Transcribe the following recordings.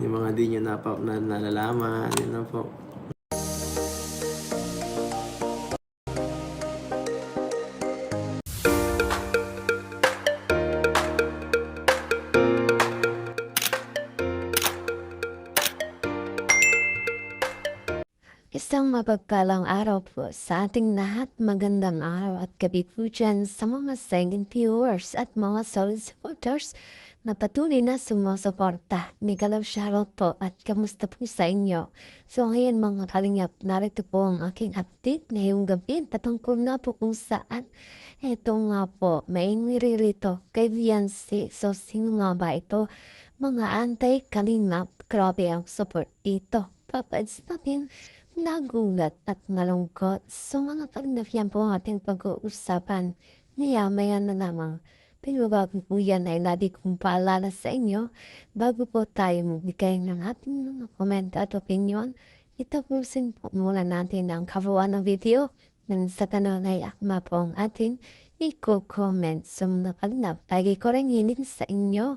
yung mga di nyo nalalaman, yun lang po. Isang mapagpalang araw po sa ating lahat. Magandang araw at gabi po dyan sa mga silent viewers at mga solid supporters na patuloy na sumusuporta. Miguel Charlotte po at kamusta po sa inyo? So ngayon mga kalingap, narito po ang aking update ngayong gabi patungkol na po kung saan. Ito nga po, may niririto kay Beyonce. So sino nga ba ito? Mga anti-kalingap, grabe ang support dito. Papads natin nagulat at nalungkot. So mga kalingap, yan po ang ating pag-uusapan. Maya na lamang. Pero bago po yan ay lagi kong paalala sa inyo, bago po tayo magbigay ng ating mga comment at opinion, itapusin po muna natin ang kabuuan ng video. Nang sa tanong ay akma po ang ating i-comment. So mga kalingap, lagi ko rin hiling sa inyo.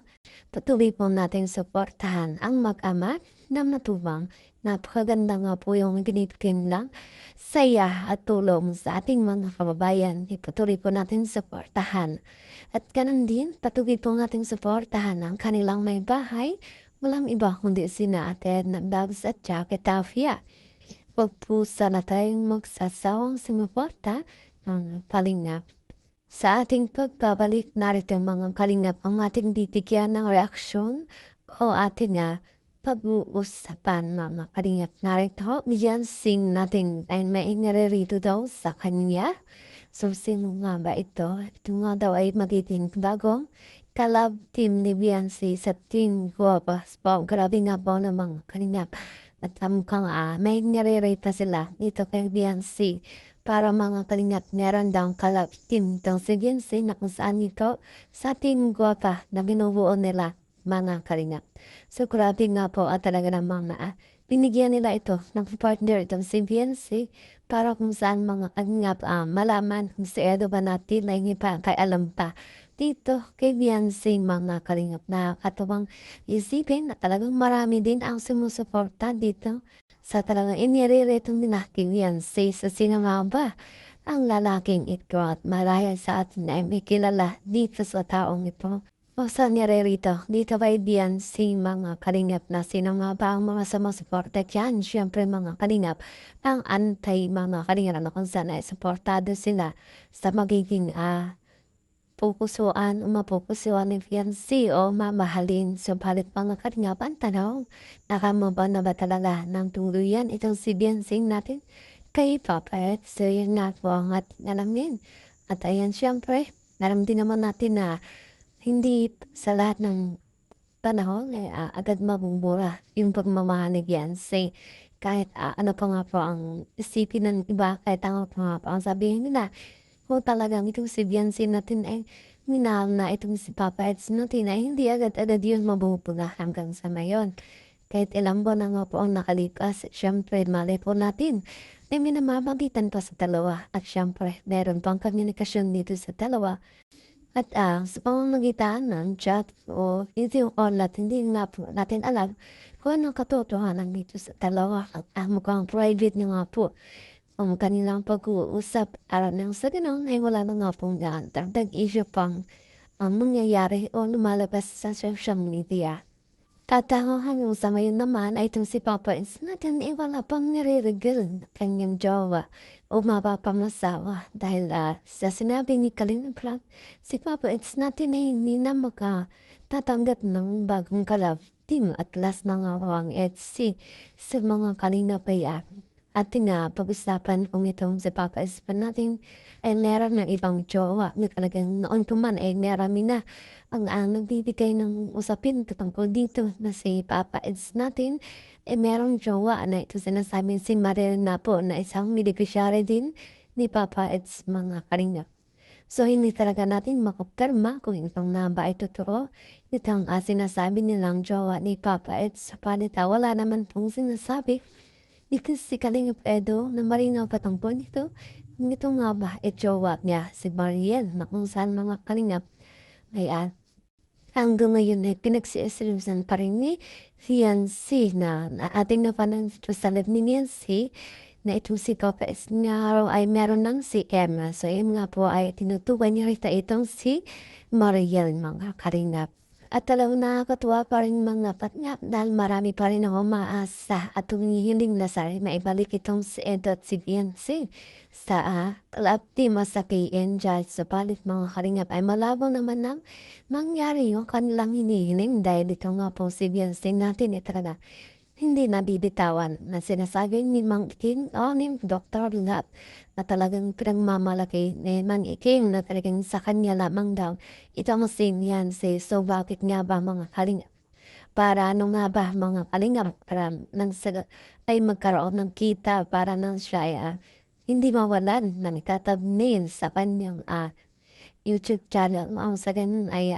Patuloy po natin suportahan ang mag-ama na matubang. Napakaganda nga po yung binibigyan lang saya at tulong sa ating mga kababayan. Ipatuloy po natin suportahan. At ganun din, patuloy po natin suportahan ang kanilang may bahay. Walang iba kundi sina Ate na Bags at Jacket Tafia. Huwag po sana tayong magsasawang sumuporta ng kalingap. Sa ating pagbabalik, narito mga kalingap ang ating bibigyan ng reaksyon o ating pag-uusapan mga kalingap. Narito, Beyonce natin ay may naririto daw sa kanya. So, sino nga ba ito? Ito nga daw ay magiging bagong collab team ni Beyonce sa Team Guapas po. Grabe nga po ng mga kalingap. At mukhang may naririto sila dito kay Beyonce. Para mga kalingap, meron daw collab team itong si Beyonce na kung saan ito sa Team Guapa na binubuo nila mga kalingap. So grabe nga po at talaga namang binigyan nila ito ng partner itong si Beyonce para kung saan mga kalingap malaman kung si Edo ba natin na hindi pa kay alam pa dito kay Beyonce mga kalingap. Na katawang isipin na talagang marami din ang sumusuporta dito sa talagang inireretong nila kay Beyonce. Sa sino nga ba ang lalaking ito at marahil sa atin ay may kilala dito sa taong ito? O saan rito? Dito ba Beyonce mga kalingap na sino nga ba ang mga sumusuporta dyan? Siyempre mga kalingap, ang antay mga kalingap na kung saan ay supportado sila sa magiging pupusuan o mapupusuan ni Beyonce o mamahalin. Subalit mga kalingap, ang tanong, nakamove on na ba talaga ng tuluyan itong si Beyonce natin kay Papa? So yun nga po ang ating alamin. At ayan siyempre, alam din naman natin na hindi sa lahat ng panahon agad mabubura yung pagmamahal ni Beyonce. Kahit ano pa nga po ang isipin ng iba, kahit ano pa nga po ang sabihin nila, kung talagang itong si Beyonce natin ay minahal na itong si Papa Eds natin ay hindi agad-agad yun mabubura hanggang sa ngayon. Kahit ilang buwan na nga po ang nakalipas, syempre mali po natin ay minamamagitan pa sa dalawa. At syempre, meron pang komunikasyon dito sa dalawa. At sa pamamagitan ng chat o video call at hindi na po natin alam kung anong katotohanan dito sa dalawa at mukhang private na nga po ang kanilang pag-uusap. Alam nang sa ganun ay wala na nga pong dagdag issue pang ang mangyayari o lumalabas sa social media. Tatangohan sa ngayon naman ay itong si Papa is natin wala pang nire-reveal kanyang jowa o mapapamasawa dahil sa sinabi ni Kalinga Prab, si Papa is natin ay hindi na tatanggap ng bagong kalab team at last na nga ang ETC sa mga Kalinga Paya. Ating pag-usapan kung itong si Papa is pa natin ay meron ng ibang jowa na talagang noon pa man ay meron na ang nagbibigay ng usapin tungkol dito na si Papa Eds natin, merong jowa na ito sinasabing si Mariel na po na isang beneficiary din ni Papa Eds mga kalingap. So hindi talaga natin makapirma kung itong na ba ay totoo. Itong sinasabi nilang jowa ni Papa Eds, palit wala naman pong sinasabi. Ito si Kalingap Edo na marinaw patungkol nito. Ito nga ba jowa niya si Mariel na kung saan mga kalingap ay hanggang ngayon ay pinagsiseriusan pa rin ni fiancé na ating napanood sa live ni Nancy na itong si Papa is nga raw ay meron ng si Emma. So yun nga po ay tinutukoy niya rito itong si Mariel mga karingap. At talagang nakakatuwa pa rin mga patngap dahil marami pa rin ako maasa at humihiling na sa maibalik itong si Ed at si Biancy sa lapti masakiin dahil sa palit mga karingap ay malabo naman nang mangyari yung kanilang hinihiling dahil ito nga po si Biancy natin talaga hindi nabibitawan na sinasabi ni Mang Iking o ni Dr. Lap na talagang pinagmamalaki ni Mang Iking na talagang sa kanya lamang daw ito ang Biancy. So bakit nga ba mga kalingap? Para ano nga ba mga kalingap para nang sila ay magkaroon ng kita para nang siya ay hindi mawalan ng tatabnin sa kanyang YouTube channel. Ang sa ganun ay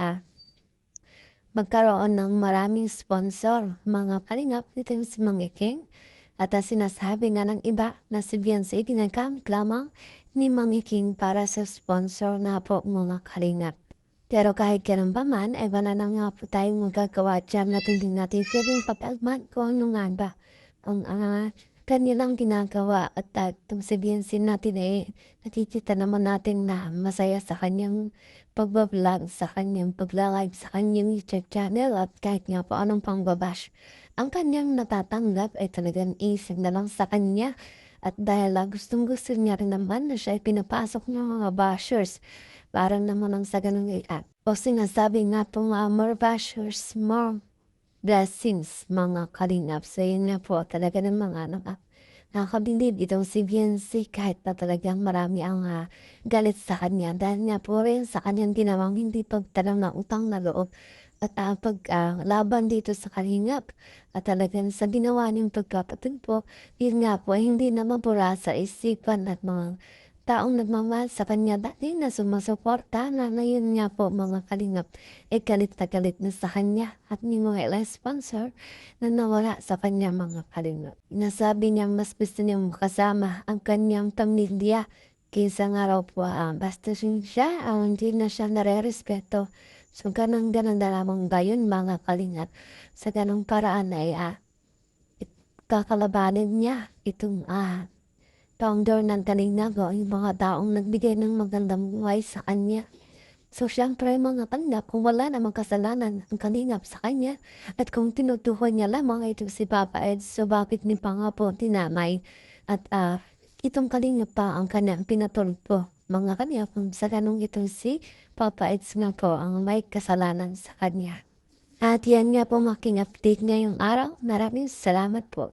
magkaroon ng maraming sponsor, mga kalingap nitong si Mang Iking. At sinasabi nga ng iba na si Beyonce ginagamit lamang ni Mang Iking para sa sponsor na po mga kalingap. Pero kahit ganun pa man, ay wala na nga po tayong magagawa dyan na hindi natin pwedeng papagman kung ano nga ba ang kanilang ginagawa at itong si Beyonce natin nakikita naman natin na masaya sa kanyang pagbablog, sa kanyang pagla-live, sa kanyang YouTube channel at kahit nga po anong pangbabash. Ang kanyang natatanggap ay talagang isip na lang sa kanya at dahil gustong-gusto niya rin naman na siya ay pinapasok ng mga bashers. Parang naman ang sa ganun o sinasabi nga po more bashers, more blessings mga kalingap. So yun nga po talaga ng mga nakakabilib itong si Biancy kahit na talagang marami ang galit sa kanya dahil nga po rin sa kanyang ginawang hindi pagtanong ng utang na loob at laban dito sa kalingap at talagang sa ginawa niyong pagkapatid po, yun nga po hindi na mabura sa isipan at mga taong nagmamahal sa kanya dati na sumasuporta na ngayon nga po mga kalingap galit na galit na sa kanya at may mga ilang sponsor na nawala sa kanya mga kalingap. Nasabi niya mas gusto niyang makasama ang kanyang pamilya kaysa nga raw po basta siya hindi na siya nare-respeto. So ganang na lamang gayon mga kalingap sa ganong paraan ay kakalabanin niya itong founder ng Kalingap yung mga taong nagbigay ng magandang buhay sa kanya. So siyempre mga kalingap kung wala namang kasalanan ang Kalingap sa kanya at kung tinutukoy niya lamang ito si Papa Ed, so bakit ni pa nga po tinamay at itong Kalingap pa ang kanyang pinatulpo mga kalingap sa ganong itong si Papa Ed nga po ang may kasalanan sa kanya. At yan nga po making update ngayong araw. Maraming salamat po.